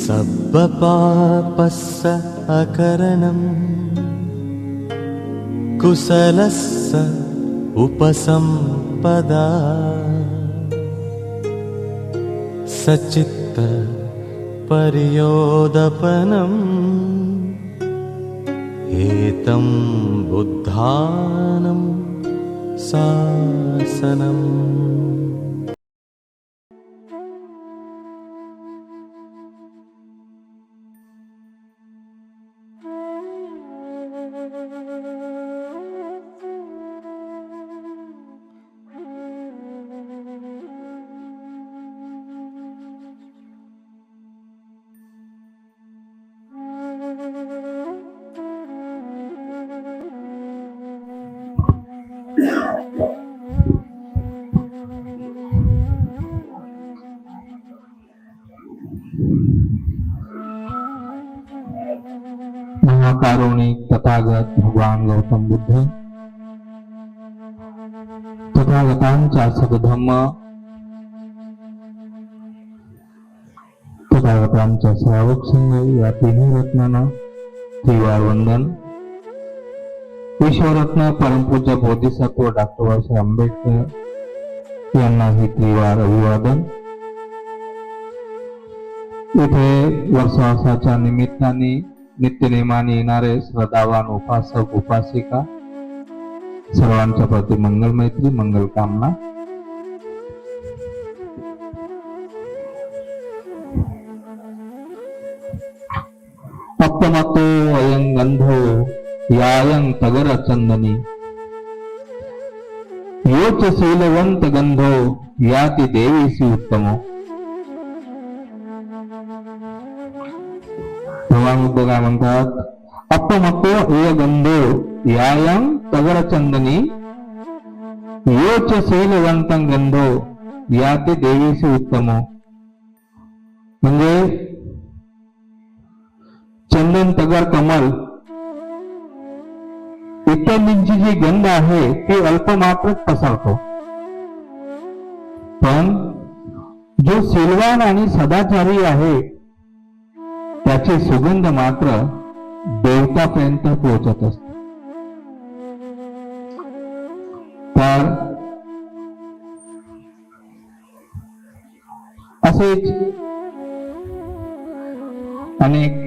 सब्बपापस्स अकरणम् कुशलस्स उपसम्पदा सचित्त पर्योदपनम् एतं बुद्धानं शासनम्। महाकारुणिक तथागत भगवान गौतम बुद्ध तथागतांच्या सद्धम्म तथागतांच्या श्रावक संघ या तिन्ही रत्नांना त्रिवार वंदन। विश्वरत्न परमपूज्य बोधिसत्व डॉक्टर बाबासाहेब आंबेडकर यांना ही त्रिवार अभिवादन। इथे वर्षाच्या निमित्ताने नित्यनेमाने येणारे श्रद्धावान उपासक उपासिका सर्वांच्या प्रति मंगल मैत्री मंगल कामना। अप्पमतो अयं गंधो यायं तगर चंदनी योच शीलवंत गंधो याति देवीसी उत्तमो। भगवान बुद्ध काय म्हणतात? अप्पमतो एय गंधो यायं तगर चंदनी योच शीलवंतं गंधो याति देवीसी उत्तमो। म्हणजे चंदन तगर कमल इत्यादींची जी गंध आहे ती अल्पमात्रच पसरतो, पण जो शीलवान आणि सदाचारी आहे त्याची सुगंध मात्र देवतापर्यंत पोहोचत असते। तर असेच अनेक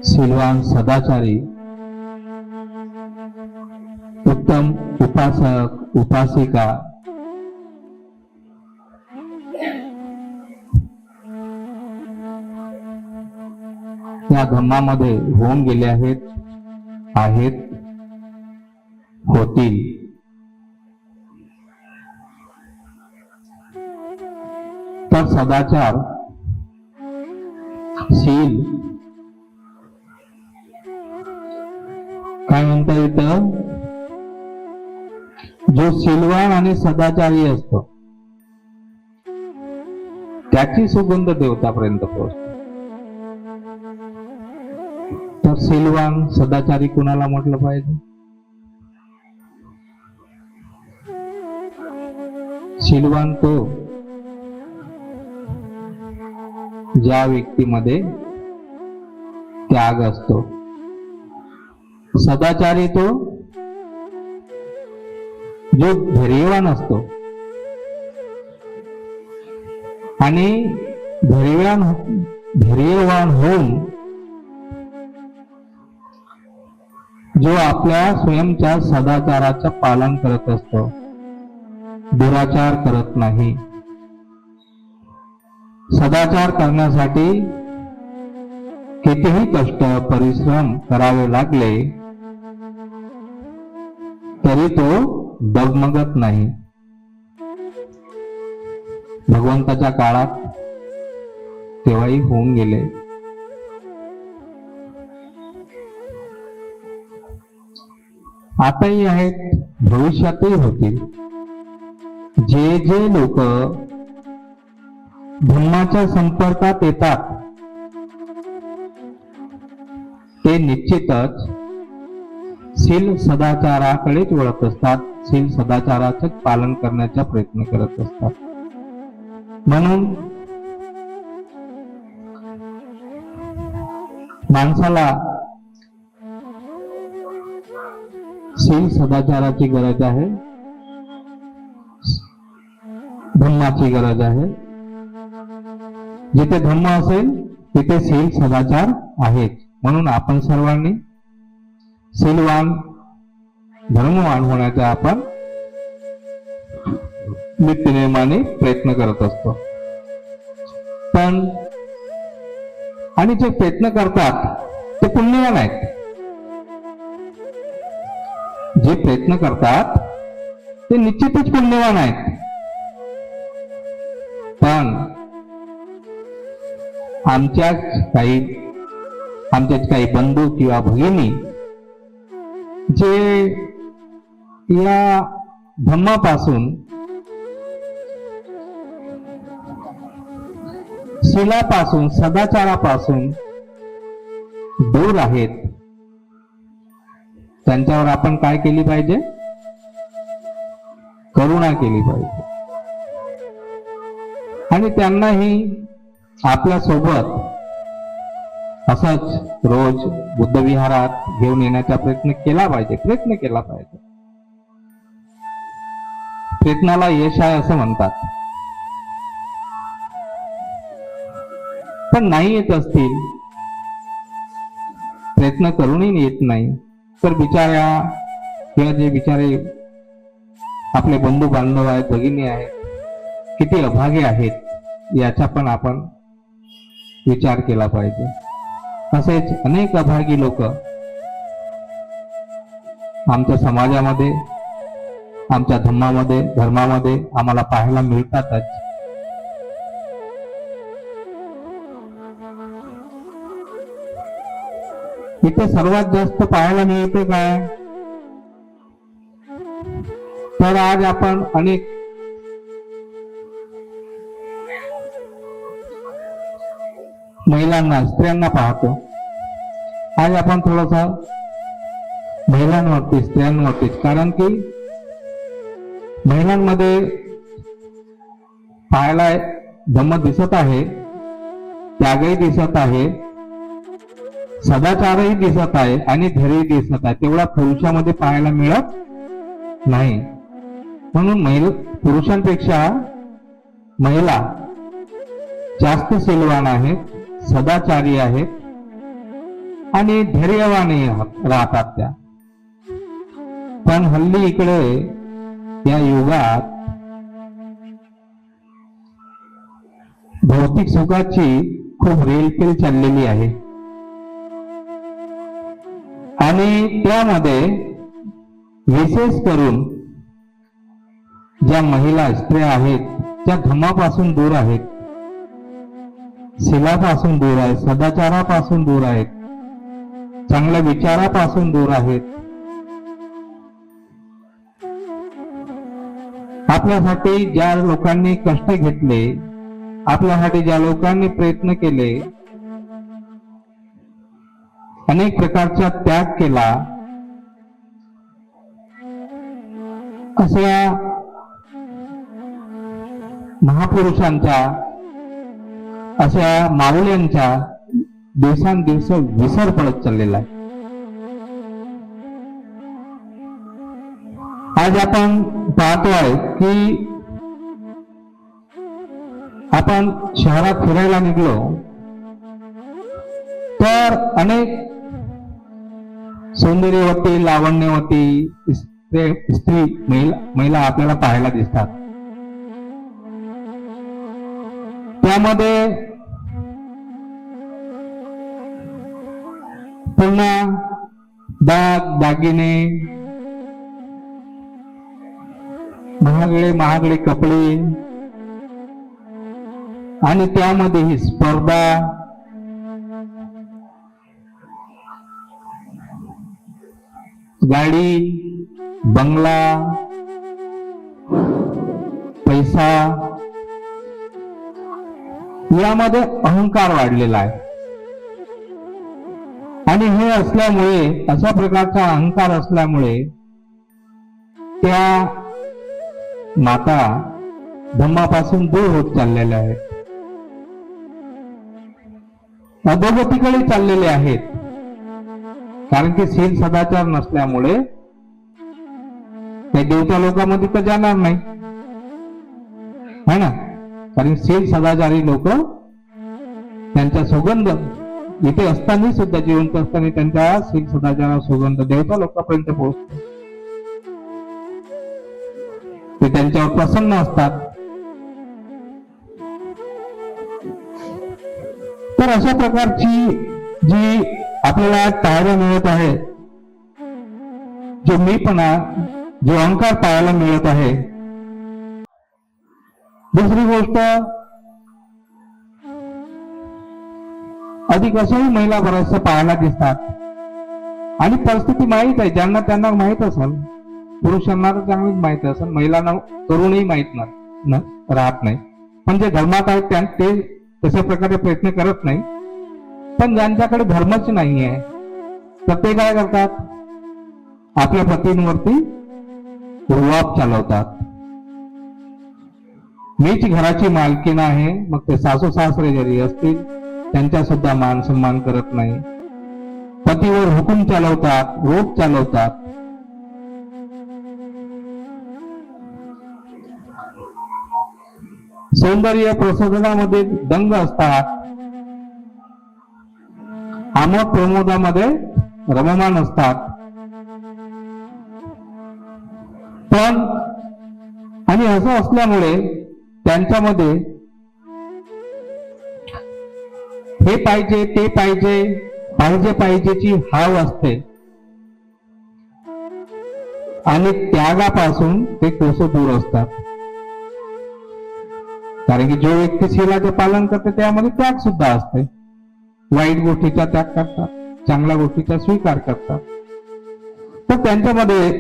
शीलवान सदाचारी उत्तम उपासक उपासिका या धम्मामध्ये होऊन गेले आहेत होतील। तर सदाचार शील काय म्हणता येतं? जो शीलवान आणि सदाचारी असतो त्याची सुगंध देवतापर्यंत पोहोचते। तर शीलवान सदाचारी कुणाला म्हटलं पाहिजे? शीलवान तो ज्या व्यक्तीमध्ये त्याग असतो, सदाचारी तो जो धैर्यवान असतो आणि धैर्यवान होऊन जो आपल्या स्वयंच्या सदाचाराचं पालन करत असतो, दुराचार करत नाही। सदाचार करण्यासाठी कितीही कष्ट परिश्रम करावे लागले तरी तो डगमगत नाही। भगवंताच्या काळात तेव्हाही होऊन गेले। आताही आहेत, भविष्यातही होतील। जे जे लोक धम्माच्या संपर्कात येतात ते निश्चितच शील सदाचाराकडेच वळत असतात, शील सदाचाराचे पालन करण्याचा प्रयत्न करत असतात। म्हणून माणसाला शील सदाचाराची गरज आहे, धम्माची गरज आहे. जिथे धम्म असेल तिथे शील सदाचार आहेत. म्हणून आपण सर्वांनी शीलवान धर्मवान होण्याचा आपण नित्यनेमाने प्रयत्न करत असतो. पण आणि जे प्रयत्न करतात ते पुण्यवान आहेत. जे प्रयत्न करतात ते निश्चितच पुण्यवान आहेत. पण आमच्याच काही बंधू किंवा भगिनी जे या धम्मापासून शीलापासून सदाचारापासून दूर आहेत, त्यांच्यावर आपण काय केली पाहिजे? करुणा केली पाहिजे आणि त्यांनाही आपल्या सोबत असंच रोज बुद्धविहारात घेऊन येण्याचा प्रयत्न केला पाहिजे. प्रयत्नाला यश आहे असं म्हणतात. पण नाही येत असतील, प्रयत्न करूनही येत नाही, तर बिचाऱ्या किंवा जे बिचारे आपले बंधू बांधव आहेत, भगिनी आहेत, किती अभागे आहेत याचा पण आपण विचार केला पाहिजे. तसेच अनेक अभागी लोक आमच्या समाजामध्ये, आमच्या धर्मामध्ये आम्हाला पाहायला मिळतातच. इथे सर्वात जास्त पाहायला मिळते काय? तर आज आपण अनेक महिलांना, स्त्रियांना पाहतो. आज आपण थोडासा महिलांवरती, स्त्रियांवरतीच, कारण की महिलांमध्ये पाहायला धम्म दिसत आहे, त्यागही दिसत आहे, सदाचारही दिसत आहे आणि धैर्य दिसत आहे. तेवढा पुरुषामध्ये पाहायला मिळत नाही. म्हणून पुरुषांपेक्षा महिला जास्त शीलवान आहेत, सदाचारी आहेत आणि धैर्यवानही राहतात त्या. पण हल्ली इकडे या युगात भौतिक सुखाची खूप रेलचेल चाललेली आहे आणि त्यामध्ये विशेष करून ज्या महिला, स्त्रिया आहेत त्या धम्मापासून दूर आहेत, शीलापासून दूर आहेत, सदाचारापासून दूर आहेत, चांगल्या विचारापासून दूर आहेत. आपल्यासाठी ज्या लोकांनी कष्ट घेतले, आपल्यासाठी ज्या लोकांनी प्रयत्न केले, अनेक प्रकारचा त्याग केला, अशा महापुरुषांच्या, अशा माऊल्यांच्या दिवसांदिवस विसर पडत चाललेला आहे. आज आपण पाहतोय की आपण शहरात फिरायला निघलो तर अनेक सौंदर्यवती, लावण्यवती स्त्री महिला आपल्याला पाहायला दिसतात. त्यामध्ये पुन्हा दागिने, महागडे कपडे आणि त्यामध्ये ही स्पर्धा, गाडी, बंगला, पैसा, यामध्ये अहंकार वाढलेला आहे. आणि हे असल्यामुळे, अशा प्रकारचा अहंकार असल्यामुळे त्या माता धम्मापासून दूर होत चाललेल्या आहेत. अधोगतीकडे चाललेले आहेत. कारण की शील सदाचार नसल्यामुळे ते देवता लोकांमध्ये तर जाणार नाही, है ना. कारण शील सदाचारी लोक त्यांचा सुगंध इथे असताना सुद्धा, जिवंत असताना त्यांच्या शील सदाचार सुगंध देवता लोकांपर्यंत पोहोचतो. ते त्यांच्यावर प्रसन्न असतात. तर अशा प्रकारची जी आपल्याला पाहायला मिळत आहे, जो मीपणा, जो अहंकार पाहायला मिळत आहे. दुसरी गोष्ट, अधिक अशाही महिला बऱ्याचशा पाहायला दिसतात. आणि परिस्थिती माहीत आहे, ज्यांना त्यांना माहीत असेल, पुरुषांना तर चांगलीच माहीत असेल, महिलांना तरुणही माहीत राहत नाही. पण जे धर्मात आहेत ते तशा प्रकारे प्रयत्न करत नाही. पण ज्यांच्याकडे धर्मच नाही आहे तर ते काय करतात, आपल्या पतींवरती रुबाब चालवतात. मीच घराची मालकीण आहे, मग ते सासू सासरे जरी असतील त्यांचा सुद्धा मान सन्मान करत नाही. पतीवर हुकूम चालवतात, रोग चालवतात. सौंदर्य प्रसाधनामध्ये दंग असतात, आमोद प्रमोदामध्ये रममान असतात. पण आणि असं असल्यामुळे त्यांच्यामध्ये हे पाहिजे, ते पाहिजे, पाहिजेची हाव असते. आणि त्यागापासून ते कोसो दूर असतात. कारण की जो व्यक्ती शीलाचे पालन करते त्यामध्ये त्याग सुद्धा असते. वाईट गोष्टीचा त्याग करतात, चांगल्या गोष्टीचा स्वीकार करतात. तर त्यांच्यामध्ये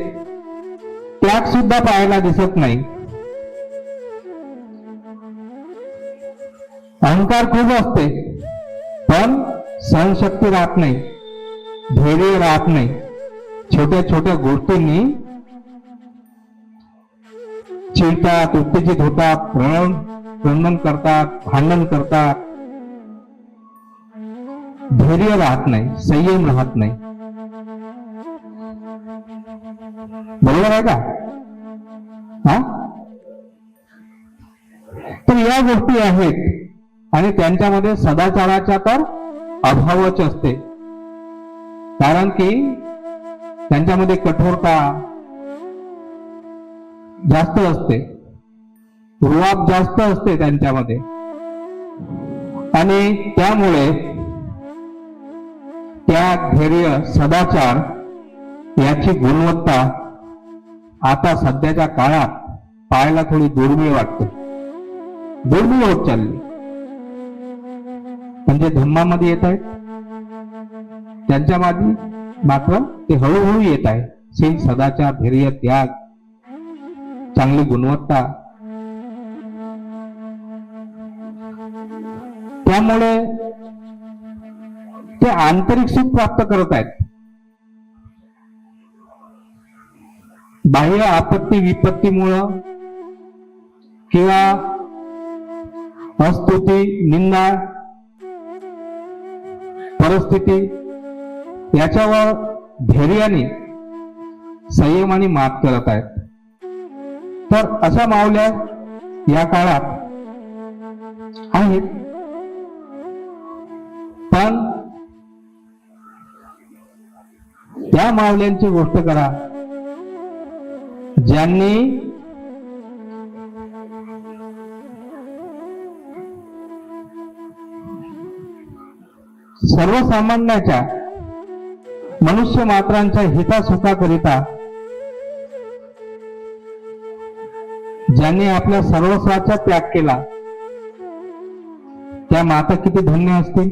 त्याग सुद्धा पाहायला दिसत नाही. अहंकार खूप असते, पण सहनशक्ती राहत नाही, धैर्य राहत नाही. छोट्या छोट्या गोष्टींनी चिडतात, उत्तेजित होतात, क्रंदन करतात, भांडण करतात. धैर्य राहत नाही, संयम राहत नाही. बरोबर आहे का? हा, तर या गोष्टी आहेत. आणि त्यांच्यामध्ये सदाचाराचा तर अभावच असते. कारण की त्यांच्यामध्ये कठोरता जास्त असते, रुबाब जास्त असते त्यांच्यामध्ये. आणि त्यामुळे त्याग, धैर्य, सदाचार याची गुणवत्ता आता सध्याच्या काळात पाहायला थोडी दुर्मिळ वाटते, दुर्मिळ होत चालली. म्हणजे धम्मामध्ये येत आहेत, त्यांच्यामध्ये मात्र ते हळूहळू येत आहे. शील, सदाचार, धैर्य, त्याग, चांगली गुणवत्ता. त्यामुळे ते आंतरिक सुख प्राप्त करत आहेत. बाह्य आपत्ती विपत्तीमुळं किंवा अस्तुती, निंदा, परिस्थिती याच्यावर धैर्याने, संयमाने मात करत आहेत. तर अशा माऊल्या या काळात आहेत. पण त्या माऊल्यांची गोष्ट करा ज्यांनी सर्वसामान्याच्या, मनुष्य मात्रांच्या हितासुखाकरिता ज्यांनी आपल्या सर्वस्वाचा त्याग केला, त्या माता किती धन्य असतील.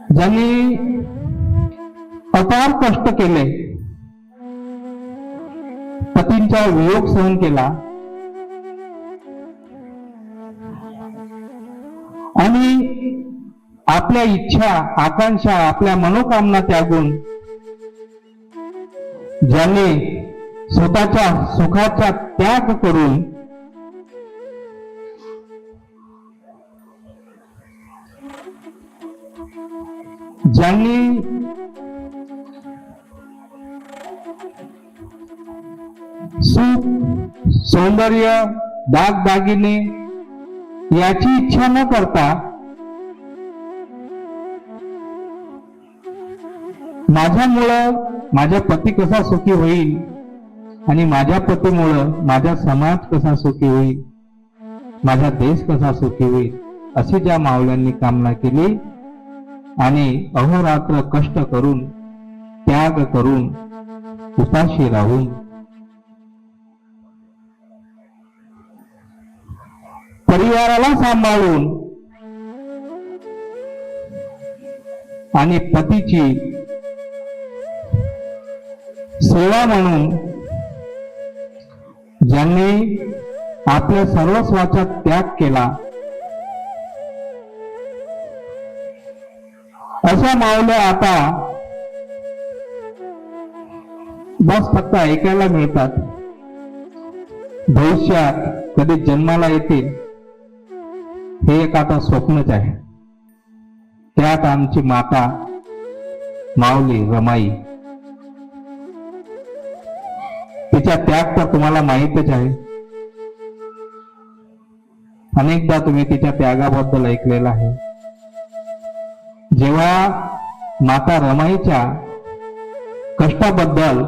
ज्यांनी अपार कष्ट केले, पतींचा वियोग सहन केला आणि आपल्या इच्छा, आकांक्षा, आपल्या मनोकामना त्यागून ज्यांनी स्वतःच्या सुखाचा त्याग करून ज्यांनी सुख, सौंदर्य, दागदागिने याची इच्छा न करता माझ्यामुळं माझा पती कसा सुखी होईल आणि माझ्या पतीमुळं माझा समाज कसा सुखी होईल, माझा देश कसा सुखी होईल, अशी ज्या माऊल्यांनी कामना केली आणि अहोरात्र कष्ट करून, त्याग करून, उपाशी राहून परिवाराला सांभाळून आणि पतीची सेवा म्हणून ज्यांनी आपल्या सर्वस्वाचा त्याग केला, अशा माऊल्या आता बस फक्त ऐकायला मिळतात. भविष्यात कधी जन्माला येतील हे एक आता स्वप्नच आहे. त्यात आमची माता माऊली रमाई, तिचा त्याग तर तुम्हाला माहीतच आहे. अनेकदा तुम्ही तिच्या त्यागाबद्दल ऐकलेलं आहे. जेव्हा माता रमाईच्या कष्टाबद्दल,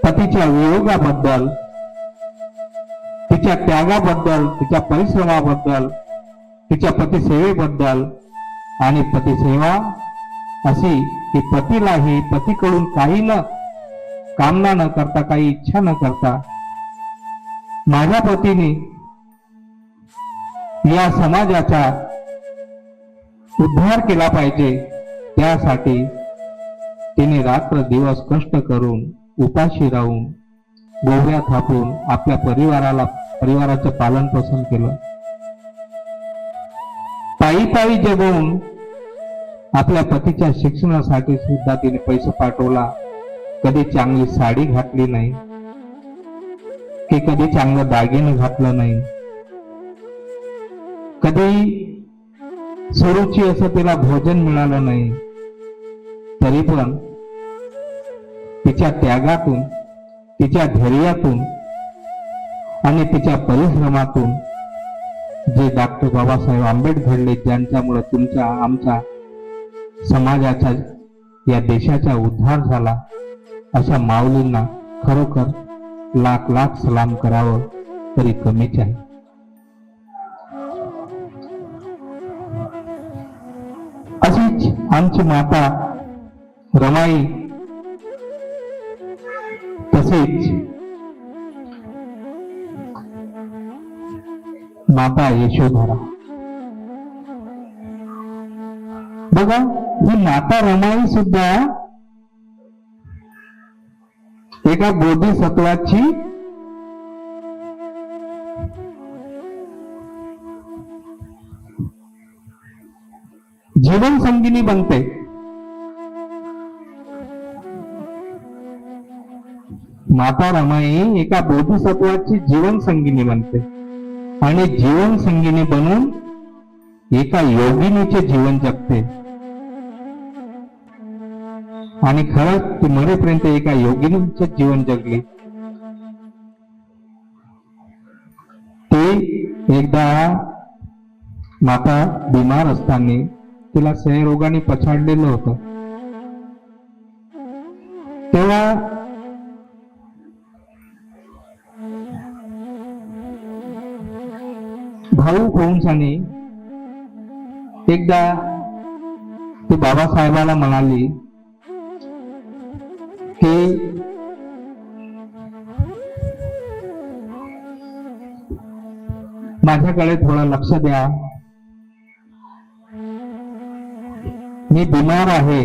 पतीच्या वियोगाबद्दल, तिच्या त्यागाबद्दल, तिच्या परिश्रमाबद्दल, तिच्या पतिसेवेबद्दल आणि पतिसेवा अशी की पतीलाही पतीकडून काही न कामना न करता, काही इच्छा न करता, माझ्या पतीने या समाजाचा उद्धार केला पाहिजे, त्यासाठी तिने रात्र दिवस कष्ट करून, उपाशी राहून, गोव्या थापून आपल्या परिवाराचं पालन पोषण केलं. पायी पायी जगून आपल्या पतीच्या शिक्षणासाठी सुद्धा तिने पैसे पाठवला. कधी चांगली साडी घातली नाही, की कधी चांगलं दागिनं घातलं नाही, कधी सुरुची असं तिला भोजन मिळालं नाही. तरी पण तिच्या त्यागातून, तिच्या धैर्यातून आणि तिच्या परिश्रमातून जे डॉक्टर बाबासाहेब आंबेडकर घडले, ज्यांच्यामुळे तुमचा, आमचा, समाजाचा, या देशाचा उद्धार झाला, अशा माऊलींना खरोखर लाख लाख सलाम करावं तरी कमीच आहे. अशीच आमची माता रमाई, तसेच माता यशोधरा. बघा, ही माता रमाई सुद्धा एका बोधिसत्वाची जीवन संगिनी बनते. माता रमाई एका बोधिसत्वाची जीवन संगिनी बनते आणि जीवन संगिनी बनून एका योगिनीचे जीवन जगते. आणि खरंच ती मरेपर्यंत एका योगिनीचे जीवन जगली. ते एकदा माता बिमार असताना तिला क्षयरोगाने पछाडलेलं होतं. तेव्हा भाऊ फोनसाने एकदा ती बाबासाहेबाला म्हणाली की माझ्याकडे थोडं लक्ष द्या, मी बिमार आहे.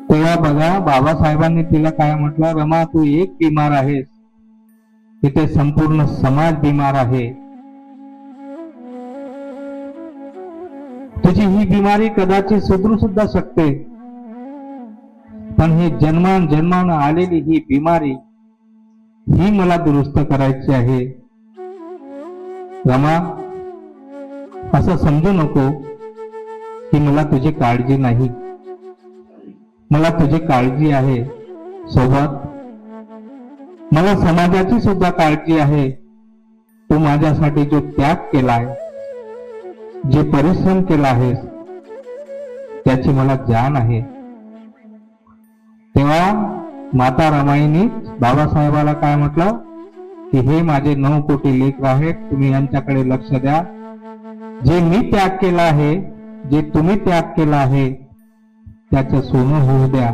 तेव्हा बघा, बाबासाहेबांनी तिला काय म्हटलं, रमा तू एक बिमार आहेस, इथे संपूर्ण समाज बिमार आहे. तुझी ही बिमारी कदाचित सुधरू सुद्धा शकते, पण ही जन्मानं आलेली ही बिमारी ही मला दुरुस्त करायची आहे. रमा, असं समजू नको की मला तुझी काळजी नाही. मला तुझी काळजी आहे. सोबत मला समाजाची सुद्धा काळजी आहे. तू माझ्यासाठी जो त्याग केलाय, जे परिश्रम केला आहेस, त्याची मला जाण आहे. तेव्हा माता रमाईनी बाबासाहेबाला काय म्हटलं की हे माझे 9 कोटी लेकरं आहेत, तुम्ही यांच्याकडे लक्ष द्या. जे मी त्याग केला आहे, जे तुम्ही त्याग केला आहे, त्याचं सोनं होऊ द्या.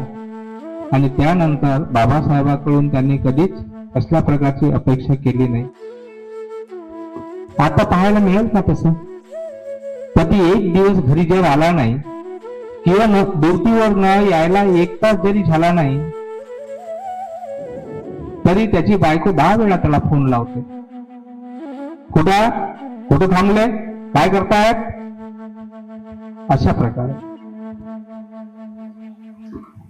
आणि त्यानंतर बाबासाहेबांकडून त्यांनी कधीच कसल्या प्रकारची अपेक्षा केली नाही. आता पाहायला मिळेल का तसं? कधी एक दिवस घरी जर आला नाही किंवा ड्युटीवर न यायला 1 तास जरी झाला नाही, तरी त्याची बायको 10 वेळा त्याला फोन लावते. कुठं थांबले, काय करतायत, अशा प्रकारे.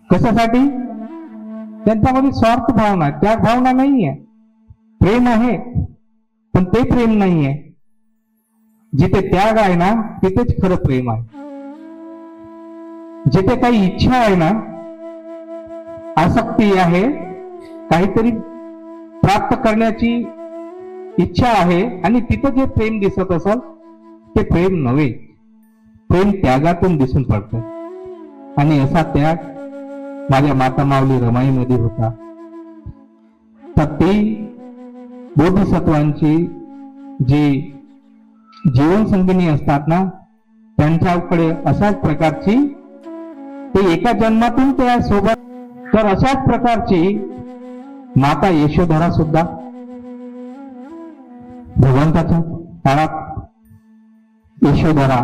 कशासाठी? त्यांच्यामध्ये स्वार्थ भावना, त्याग भावना नाहीये. प्रेम आहे, पण ते प्रेम नाहीये. जिथे त्याग आहे ना, तिथेच खरं प्रेम आहे. जिथे काही इच्छा आहे ना, आसक्ती आहे, काहीतरी प्राप्त करण्याची इच्छा आहे, आणि तिथं जे प्रेम दिसत असेल ते प्रेम नव्हे, प्रेम त्यागातून दिसून पडतं. आणि असा त्याग माझ्या माता माऊली रमाईमध्ये होता. तर ती बोधिसत्वांची जी जीवनसंगिनी असतात ना, त्यांच्याकडे अशाच प्रकारची ते एका जन्मातून त्या सोबत. तर अशाच प्रकारची माता यशोधरा सुद्धा भगवंताच्या काळात यशोधरा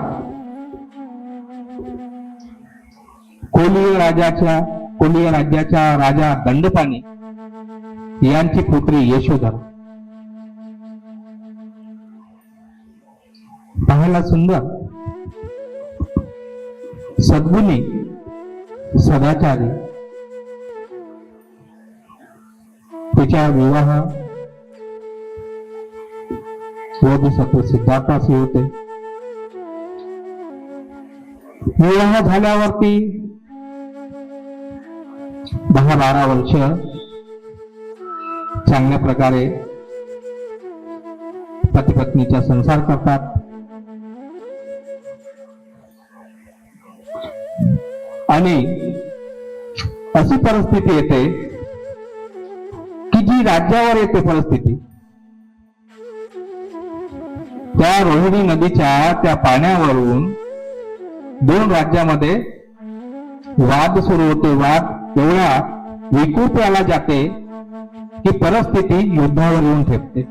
कोलीय राज्याच्या राजा दंडपाणी यांची पुत्री यशोधरा. पाहायला सुंदर, सद्गुणी, सदाचारी. तिचा विवाह बोधिसत्व सिद्धार्थाशी होते. विवाह झाल्यावरती 10-12 वर्ष चांगल्या प्रकारे पती पत्नीचा संसार करतात. आणि अशी परिस्थिती येते की जी राज्यावर येते परिस्थिती. त्या रोहिणी नदीच्या त्या पाण्यावरून 2 राज्यामध्ये वाद सुरू होते. वाद एवढा विकोपाला जाते की परिस्थिती युद्धावर येऊन ठेपते.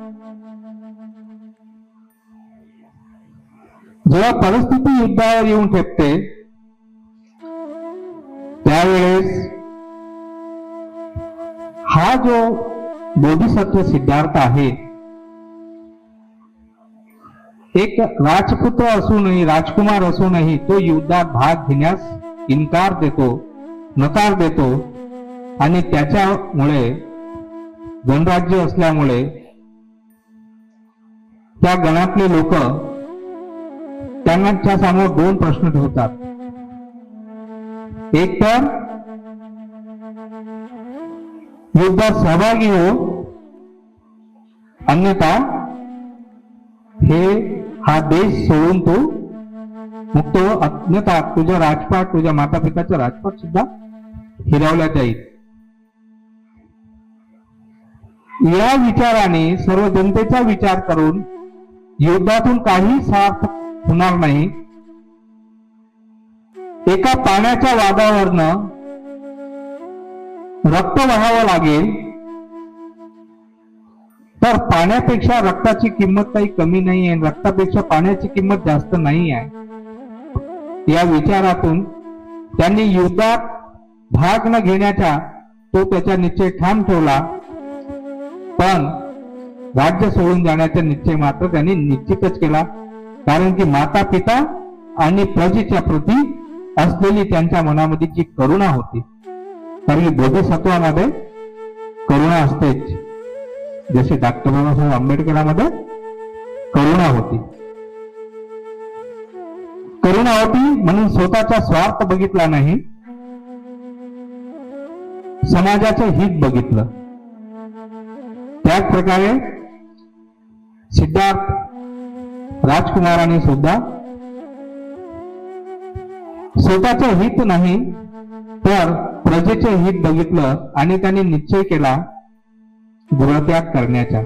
जेव्हा परिस्थिती युद्धावर येऊन ठेपते, त्यावेळेस हा जो बोधिसत्व सिद्धार्थ आहे, एक राजपुत्र असूनही, राजकुमार असूनही तो युद्धात भाग घेण्यास नकार देतो. आणि त्याच्यामुळे गणराज्य असल्यामुळे त्या गणातले लोक त्यांच्या समोर 2 प्रश्न ठेवतात. एक तर युद्धात सहभागी हो, अन्यथा हा देश सोडून तू मुक्त हो, अन्यथा तुझा राजपाट, तुझ्या माता पिताचा राजपाट सुद्धा हिरावला जाईल. या विचाराने, सर्व जनतेचा विचार करून युद्धातून काही सार्थ होणार नाही. एका पाण्याच्या वादावरनं रक्त वहावं लागेल, तर पाण्यापेक्षा रक्ताची किंमत काही कमी नाही आहे, रक्तापेक्षा पाण्याची किंमत जास्त नाही आहे. या विचारातून त्यांनी युद्धात भाग न घेण्याचा तो त्याचा निश्चय ठाम ठेवला. पण राज्य सोडून जाण्याचा निश्चय मात्र त्यांनी निश्चितच केला, कारण की माता पिता आणि प्रजेच्या प्रती असलेली त्यांच्या मनामध्ये जी करुणा होती. कारण की बोधिसत्वामध्ये करुणा असतेच, जसे डॉक्टर बाबासाहेब आंबेडकरांमध्ये करुणा होती. जीवनावती म्हणून स्वतःचा स्वार्थ बघितला नाही, समाजाचे हित बघितलं. त्याच प्रकारे सिद्धार्थ राजकुमाराने सुद्धा स्वतःचे हित नाही तर प्रजेचे हित बघितलं आणि त्याने निश्चय केला गृहत्याग करण्याचा.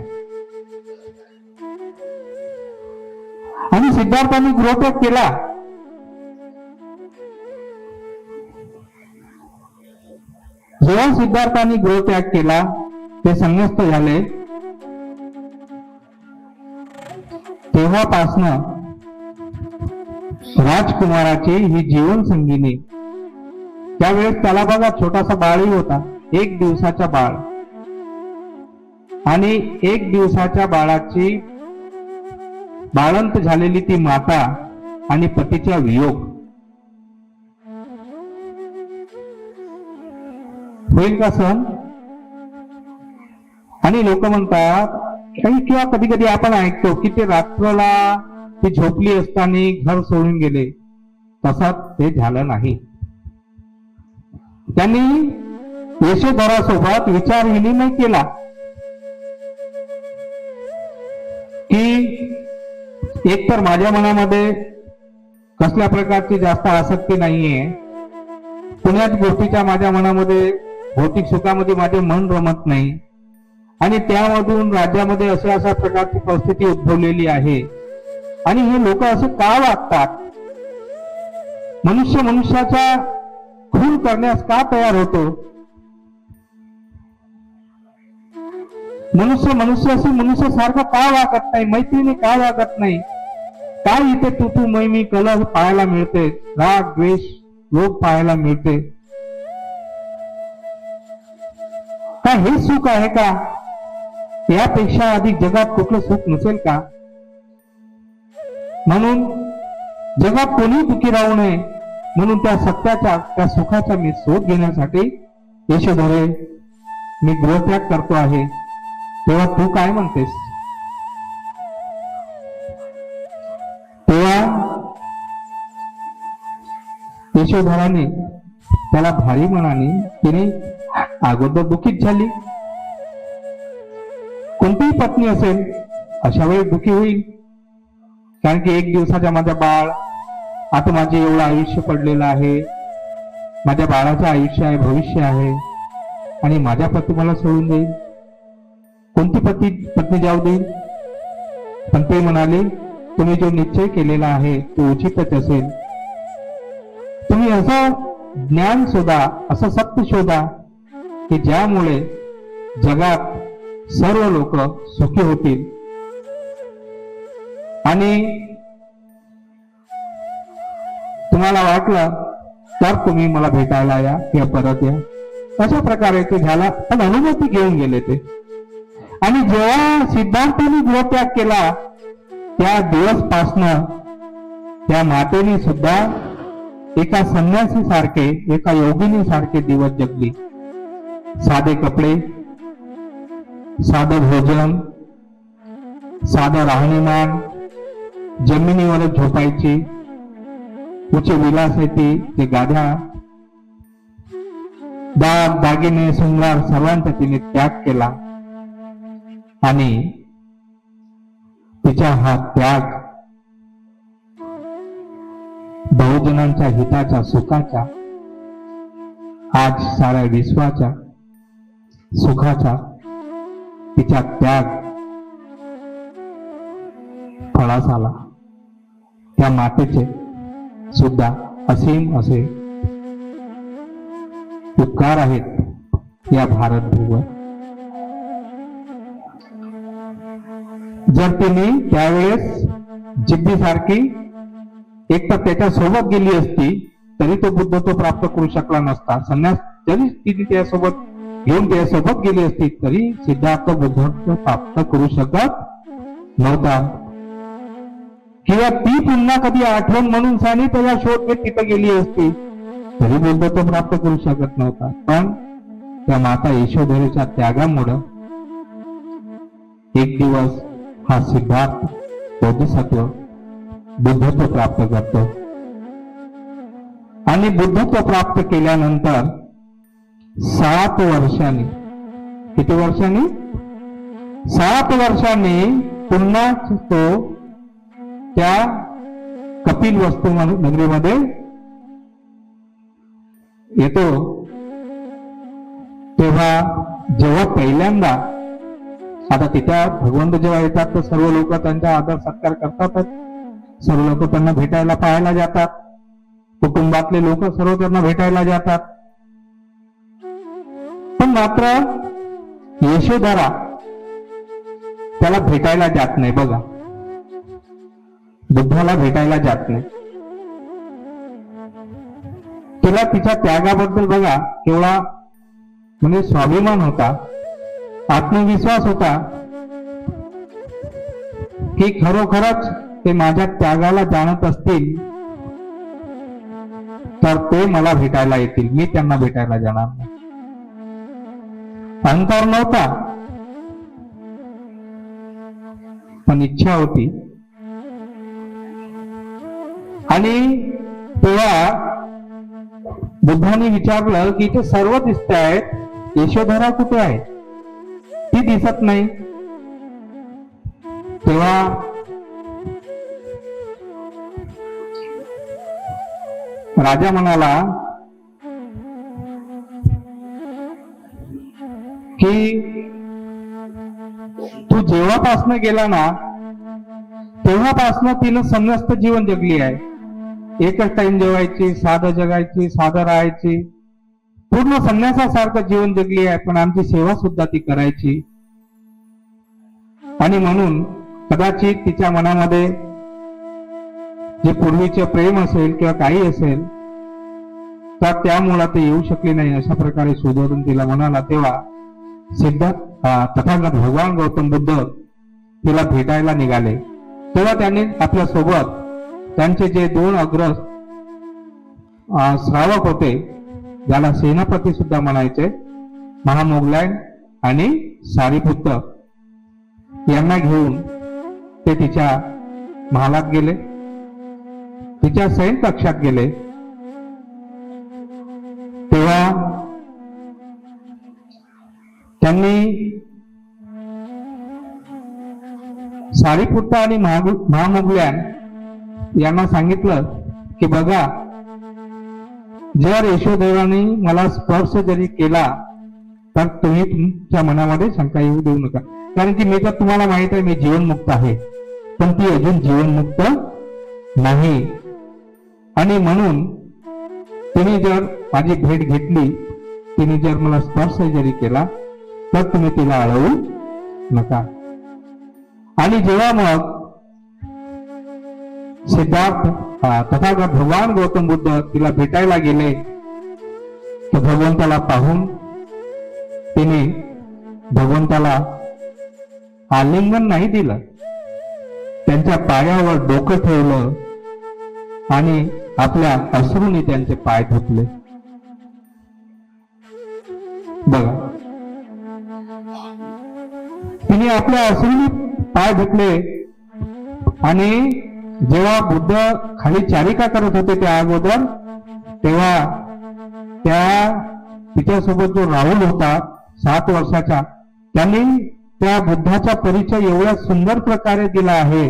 आणि सिद्धार्थाने गृहत्याग केला. जेव्हा सिद्धार्थाने गृहत्याग केला ते संन्यस्त झाले, तेव्हापासनं राजकुमाराची ही जीवन संगिनी, त्यावेळेस त्याला बघा छोटासा बाळही होता, 1 दिवसाचा बाळ, आणि 1 दिवसाच्या बाळाची बाळंत झालेली ती माता आणि पतीचा वियोग होईल का सहन? आणि लोक म्हणतात काही, किंवा कधी कधी आपण ऐकतो की ते रात्रला ती झोपली असताना घर सोडून गेले. तसाच ते झालं नाही. त्यांनी यशोधरासोबत विचार विनिमय केला की एकतर माझ्या मनामध्ये कसल्या प्रकारची जास्त आसक्ती नाहीये, कुण्याच गोष्टीच्या माझ्या मनामध्ये, भौतिक सुखामध्ये माझे मन रमत नाही, आणि त्यामधून राज्यामध्ये अशा प्रकारची परिस्थिती उद्भवलेली आहे, आणि हे लोक असे का वागतात? मनुष्य मनुष्याचा खून करण्यास का तयार होतो? मनुष्य मनुष्याशी मनुष्य सारखं का वागत नाही? मैत्रीने का वागत नाही? काय इथे तू मी कलह पाहायला मिळते, राग द्वेष लोक पाहायला मिळते? काय हे सुख आहे का? यापेक्षा अधिक जगात कुठलं सुख नसेल का? म्हणून जगात कोणी दुःखी राहू नये म्हणून त्या सत्याच्या, त्या सुखाचा मी शोध घेण्यासाठी यशोधरे मी गृहत्याग करतो आहे. तेव्हा तू काय म्हणतेस? तेव्हा यशोधराने त्याला भारी मनाने तिने अगोदर दुःखीत झाली. कोणतीही पत्नी असेल अशा वेळी दुःखी होईल, कारण की 1 दिवसाच्या माझा बाळ, आता माझे एवढं आयुष्य पडलेलं आहे, माझ्या बाळाचं आयुष्य आहे, भविष्य आहे, आणि माझ्या पती मला सोडून देईल. कोणती पत्नी जाऊ देईल? पण ते म्हणाले तुम्ही जो निश्चय केलेला आहे तो उचितच असेल. तुम्ही असं ज्ञान शोधा, असं सत्य शोधा की ज्यामुळे जगात सर्व लोक सुखी होतील, आणि तुम्हाला वाटलं तर तुम्ही मला भेटायला या किंवा परत या. अशा प्रकारे ते झाला. पण अनुमती घेऊन गेले ते. आणि जेव्हा सिद्धार्थाने गृहत्याग केला त्या दिवसपासनं त्या मातेने सुद्धा एका संन्यासी सारखे, एका योगिनी सारखे दिवस जगली. साधे कपडे, साधं भोजन, साधं राहणीमान, जमिनीवरच झोपायची, उच्च विलासाची ते गाद्या, दाग दागिने शृंगार सर्वांचा तिने त्याग केला. आणि तिचा हा त्याग बहुजनांच्या हिताच्या, सुखाच्या, आज साऱ्या विश्वाच्या सुखाचा तिचा त्याग फळास आला. त्या मातेचे सुद्धा असीम असे उपकार आहेत या भारतभूमीवर. जर तिने त्यावेळेस जिद्दीसारखी एक तर त्याच्या सोबत गेली असती तरी तो बुद्धत्व प्राप्त करू शकला नसता. संन्यास जरी तिने त्यासोबत घेऊन त्यासोबत गेली असती तरी सिद्धार्थ बुद्धत्व प्राप्त करू शकत नव्हता. किंवा ती पुन्हा कधी आठवण म्हणून सानी त्याचा शोध घेत तिथे गेली असती तरी बुद्धत्व प्राप्त करू शकत नव्हता. पण त्या माता यशोधरेच्या त्यागामुळं एक दिवस हा सिद्धार्थ बोधिसत्व बुद्धत्व प्राप्त करतो. आणि बुद्धत्व प्राप्त केल्यानंतर 7 वर्षांनी, किती वर्षांनी? 7 वर्षांनी पुन्हा तो त्या कपिलवस्तू नगरीमध्ये येतो. तेव्हा जेव्हा पहिल्यांदा, आता तिथे भगवंत जेव्हा येतात तर सर्व लोक त्यांचा आदर सत्कार करतातच, सर्व लोक त्यांना भेटायला पाहायला जातात, कुटुंबातले लोक सर्व त्यांना भेटायला जातात. पण मात्र यशोधरा त्याला भेटायला जात नाही. बघा, बुद्धाला भेटायला जात नाही. तिला तिच्या त्यागाबद्दल बघा केवढा म्हणजे स्वाभिमान होता, आत्मविश्वास होता की खरोखरच ते माझ्या त्यागाला जाणत असतील तर ते मला भेटायला येतील, मी त्यांना भेटायला जाणार नाही. अहंकार नव्हता, पण इच्छा होती. आणि तेव्हा बुद्धाने विचारलं की इथे सर्व दिसत आहेत, यशोधरा कुठे आहे? ती दिसत नाही. तेव्हा राजा म्हणाला की तू जेव्हापासनं गेला ना तेव्हापासनं तिनं संन्यस्त जीवन जगली आहे. एकच टाइम जेवायची, साधं जगायची, साधं राहायची, पूर्ण संन्यासासारखं जीवन जगली आहे. पण आमची सेवा सुद्धा ती करायची. आणि म्हणून कदाचित तिच्या मनामध्ये जे पूर्वीचे प्रेम असेल किंवा काही असेल तर त्यामुळे ते येऊ शकले नाही, अशा प्रकारे सुधरून तिला म्हणाला. तेव्हा तथागत भगवान गौतम बुद्ध तिला भेटायला निघाले. तेव्हा त्यांनी आपल्या सोबत त्यांचे जे 2 अग्र श्रावक होते, ज्याला सेनापती सुद्धा म्हणायचे, महामोगलायन आणि सारीपुत्र, यांना घेऊन ते तिच्या महालात गेले, तिच्या शयन कक्षात गेले. तेव्हा त्यांनी सारीपुत्र आणि महामोगलायन यांना सांगितलं की बघा, जर यशोदेवाने मला स्पर्श जरी केला तर तुम्ही तुमच्या मनामध्ये शंका येऊ देऊ नका, कारण की मी तर तुम्हाला माहित आहे मी जीवनमुक्त आहे, पण ती अजून जीवनमुक्त नाही. आणि म्हणून तिने जर माझी भेट घेतली, तिने जर मला स्पर्श जरी केला तर तुम्ही तिला अडवू नका. आणि जेव्हा मग सिद्धार्थ तथागत भगवान गौतम बुद्ध तिला भेटायला गेले तर भगवंताला पाहून तिने भगवंताला आलिंगन नाही दिलं, त्यांच्या पायावर डोकं ठेवलं आणि आपल्या अश्रूंनी त्यांचे पाय धुतले. बघा, तिने आपल्या अश्रूंनी पाय धुतले. आणि जेव्हा बुद्ध खाली चारिका करत होते त्या अगोदर, तेव्हा तिच्यासोबत जो राहुल होता 7 वर्षाचा, त्यांनी त्या बुद्धाचा परिचय एवढ्या सुंदर प्रकारे दिला आहे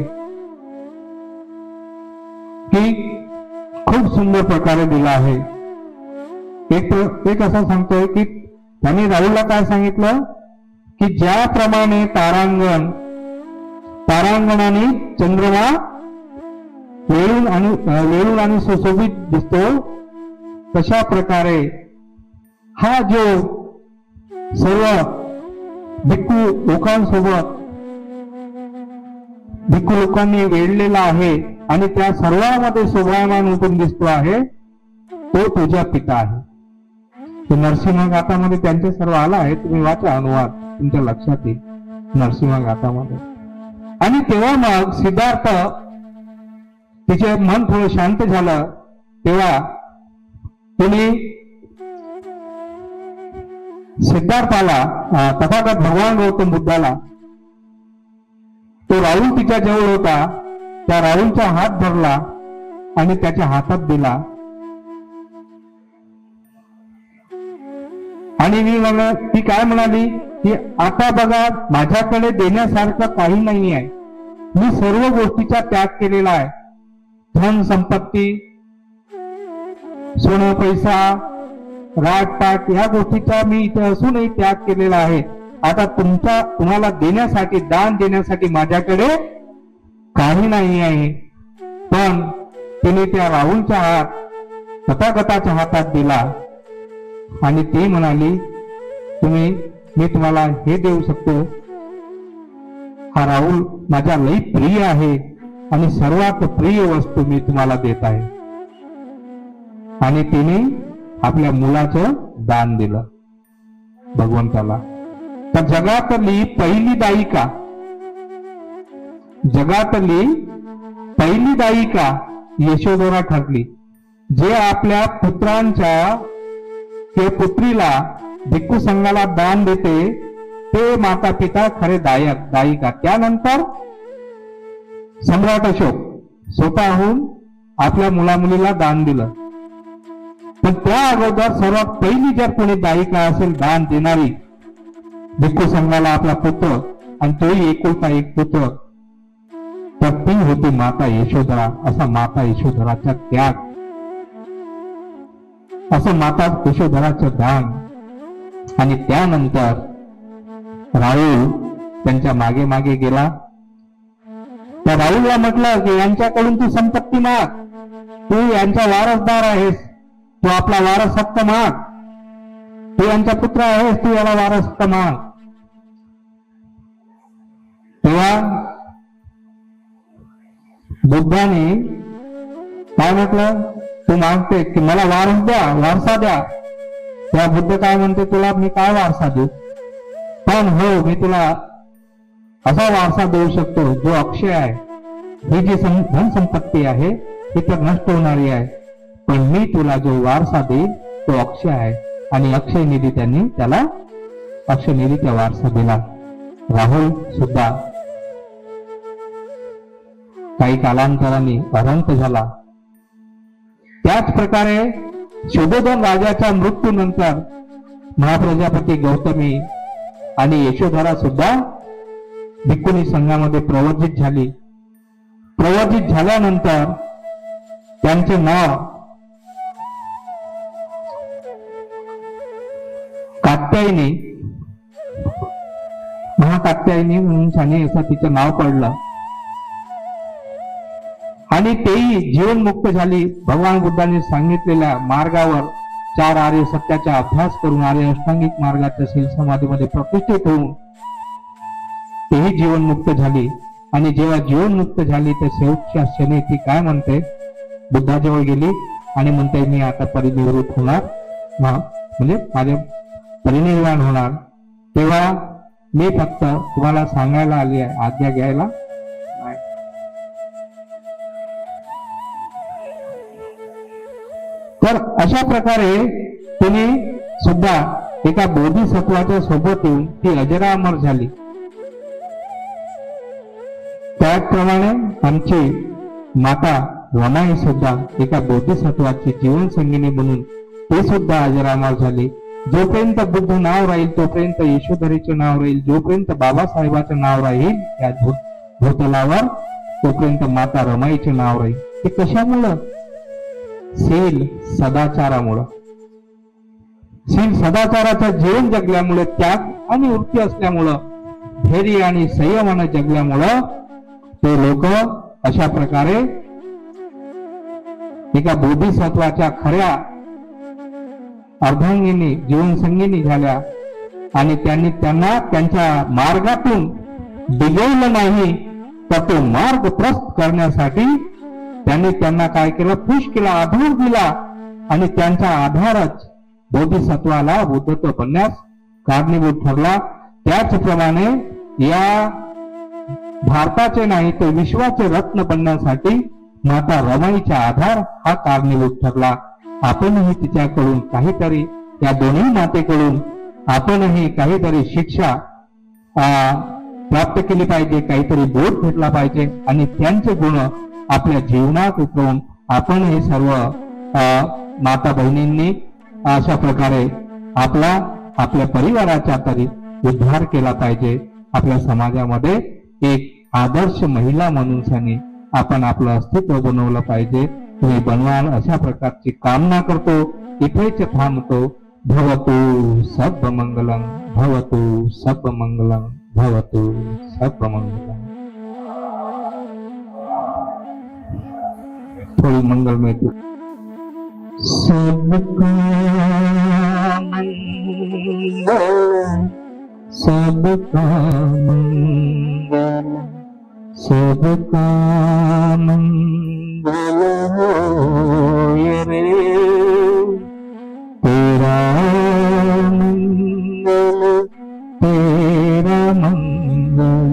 की खूप सुंदर प्रकारे दिला आहे. एक असं सांगतोय की त्यांनी राहुलला काय सांगितलं की ज्याप्रमाणे तारांगणाने चंद्रमा वेळून आणि सुशोभित दिसतो, तशा प्रकारे हा जो सर्व भिक्खू लोकांनी वेढलेला आहे आणि त्या सर्वांमध्ये शोभायमान उठून दिसतो आहे, तो तुझा पिता आहे. नरसिंह गाथामध्ये त्यांचे सर्व आला आहे, तुम्ही वाचा अनुवाद, तुमच्या लक्षात येईल नरसिंह गाथामध्ये. आणि तेव्हा मग सिद्धार्थ, तिचे मन थोडं शांत झालं, तेव्हा तिने सिद्धार्थाला, तथागत भगवान गौतम बुद्धाला, तो राहुल तिच्या जवळ होता, त्या राहुलचा हात धरला आणि त्याच्या हातात दिला आणि ती काय म्हणाली की आता बघा माझ्याकडे देण्यासारखं काही नाही आहे, मी सर्व गोष्टीचा त्याग केलेला आहे. धन संपत्ती, सोनं पैसा, राजपाट या गोष्टीचा मी इथे असूनही त्याग केलेला आहे. आता तुम्हाला देण्यासाठी, दान देण्यासाठी माझ्याकडे काही नाही आहे. पण तिने त्या राहुलच्या हात तथागताच्या हातात दिला आणि ती म्हणाली मी तुम्हाला हे देऊ शकतो, हा राहुल माझ्या लई प्रिय आहे आणि सर्वात प्रिय वस्तू मी तुम्हाला देत आहे. आणि तिने आपल्या मुलाचं दान दिलं भगवंताला. तर जगातली पहिली दायिका यशोधरा ठरली, जे आपल्या पुत्रांच्या किंवा पुत्रीला भिक्खू संघाला दान देते ते माता पिता खरे दायिका. त्यानंतर सम्राट अशोक स्वतःहून आपल्या मुलामुलीला दान दिलं. पण त्या अगोदर सर्वात पहिली जर कोणी दायिका असेल दान देणारी भिक्खू संघाला आपला पुत्र, आणि तोही एकुलता एक पुत्र, तर ती होती माता यशोधरा. असा माता यशोधराचा त्याग, असं माता यशोधराचं दान. आणि त्यानंतर राहुल त्यांच्या मागे मागे गेला. त्या राहुलला म्हटलं की यांच्याकडून तू संपत्ती माग, तू यांचा वारसदार आहेस, तू आपला वारस हक्क माग, तू यांचा पुत्र आहेस, तू याला वारस हक्क माग. तेव्हा बुद्धाने काय म्हटलं, तू मागते की मला वारस द्या, वारसा द्या. तेव्हा बुद्ध काय म्हणते, तुला मी काय वारसा देऊ, पण हो मी तुला असा वारसा देऊ शकतो जो अक्षय आहे. ही जी धन संपत्ती आहे ती तर नष्ट होणारी आहे, पण मी तुला जो वारसा देईल तो अक्षय आहे. आणि अक्षय निधी त्यांनी त्याला अक्षय निधीचा वारसा दिला. राहुल सुद्धा काही कालांतराने अरंत झाला. त्याच प्रकारे शुभोधन राजाच्या मृत्यूनंतर महाप्रजापती गौतमी आणि यशोधरा सुद्धा भिक्खुनी संघामध्ये प्रवर्जित झाली. प्रवर्जित झाल्यानंतर त्यांचे नाव कात्यायनी, महाकात्यायनी म्हणून छाने असं तिचं नाव पडलं. आणि तेही जीवनमुक्त झाली. भगवान बुद्धांनी सांगितलेल्या मार्गावर 4 आर्य सत्याचा अभ्यास करून आर्य अष्टांगिक मार्गाच्या शील समाधीमध्ये प्रतिष्ठित होऊन तेही जीवनमुक्त झाली. आणि जेव्हा जीवनमुक्त झाली तर शेवटच्या क्षणी ती काय म्हणते, बुद्धाजवळ गेली आणि म्हणते मी आता परिनिवृत्त होणार, म्हणजे माझे परिनिर्वाण होणार. तेव्हा मी फक्त तुम्हाला सांगायला आली आहे, आज्ञा घ्यायला नाही. तर अशा प्रकारे तिने सुद्धा एका बोधिसत्वाच्या सोबत येऊन ती अजरामर झाली. त्याचप्रमाणे आमची माता रमाई सुद्धा एका बोधिसत्वाची जीवन संगिनी म्हणून ते सुद्धा अजरामर झाली. जोपर्यंत बुद्ध नाव राहील तोपर्यंत यशोधरेचे नाव राहील, जोपर्यंत बाबासाहेबाचं नाव राहील या भूतलावर तोपर्यंत माता रमाईचे नाव राहील. ते कशामुळं? शील सदाचारामुळं. शील सदाचाराचं जीवन जगल्यामुळे, त्याग आणि वृत्ती असल्यामुळं, धैर्य आणि संयमानं जगल्यामुळं ते लोक अशा प्रकारे एका बोधिसत्वाच्या खऱ्या अर्धांगिनी जीवनसंगिनी झाल्या. आणि त्यांना त्यांच्या मार्गातून डिगवलं नाही, तर तो मार्ग प्रस्त करण्यासाठी त्यांनी त्यांना काय केलं, पुश केला, आधार दिला. आणि त्यांचा आधारच बोधिसत्वाला बुद्धत्व बनण्यास कारणीभूत ठरला. त्याचप्रमाणे या भारताचे नाही तर विश्वाचे रत्न बनण्यासाठी माता रमाईचा आधार हा कारणीभूत ठरला. आपणही तिच्याकडून काहीतरी, या दोन्ही मातेकडून आपणही काहीतरी शिक्षा प्राप्त केली पाहिजे, काहीतरी बोध घेतला पाहिजे. आणि त्यांचे गुण आपल्या जीवनात उतरवून आपण हे सर्व माता बहिणींनी अशा प्रकारे आपला आपल्या परिवाराचा तरी उद्धार केला पाहिजे. आपल्या समाजामध्ये एक आदर्श महिला म्हणून सनी आपण आपलं अस्तित्व बनवलं पाहिजे. तुम्ही बनवाल अशा प्रकारची कामना करतो. इथेच थांबतो. भवतु सर्वमंगलम, भवतु सर्वमंगलम, भवतु सर्वमंगलम. थोड़ी मंगलमय सबका मंगल, सबका मंगल, सबका मंगल होए रे. तेरा मंगल, तेरा मंगल,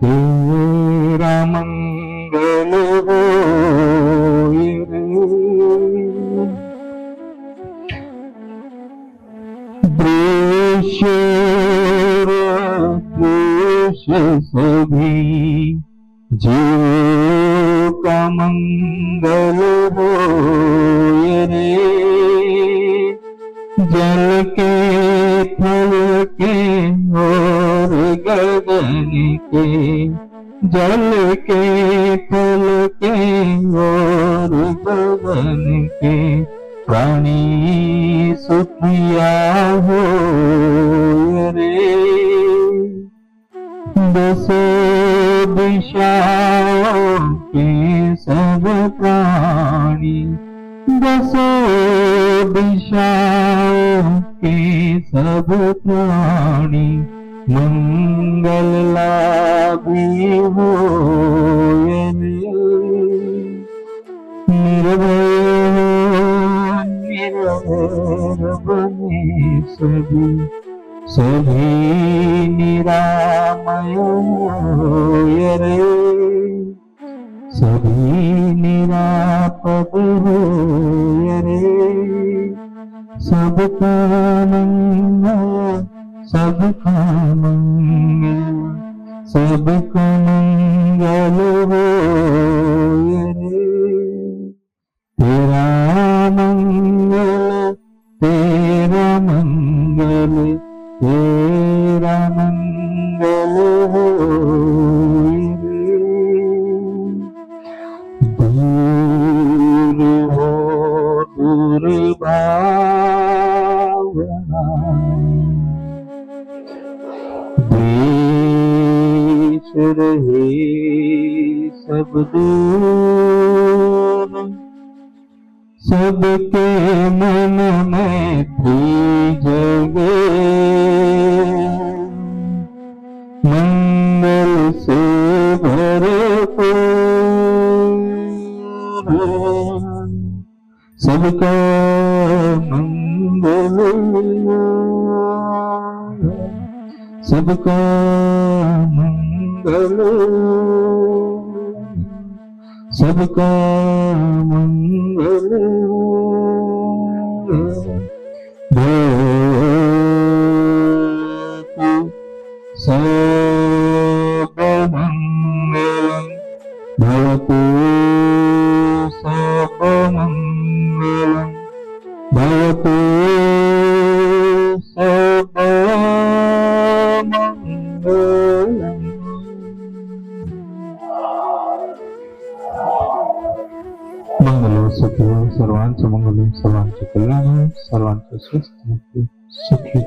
तेरा मंगल होए रे. देश सभी जीवों का मंगल होए रे. जल के थल के और गगन के, जल के थल के और गगन के प्राणी सुखिया हो रे. दसों दिशाओं के सब प्राणी, दसों दिशाओं के सब प्राणी मंगल लाभी हो रे. निर्भय बने सभी, सभी निरामय होए रे. सभी निरापद होए रे. सबका मंगल, सबका मंगल, सबका मंगल होए रे. तेरा मंगल, तेरा मंगल, तेरा मंगल होए रे. दूर हो दूर भावना, देश रहे सब दूर. सबके मन में थी जगे मंगल से भरपूर. सबका मंगल, सबका मंगल, सबका मंगल. भवतु सर्वमंगलम, भवतु सर्वमंगलम, भवतु सर्वमंगलम. मंगल सुखी सर्वांचं मंगल, सर्वांचे कल्याण, सर्वांचे स्वस्थ सुखी.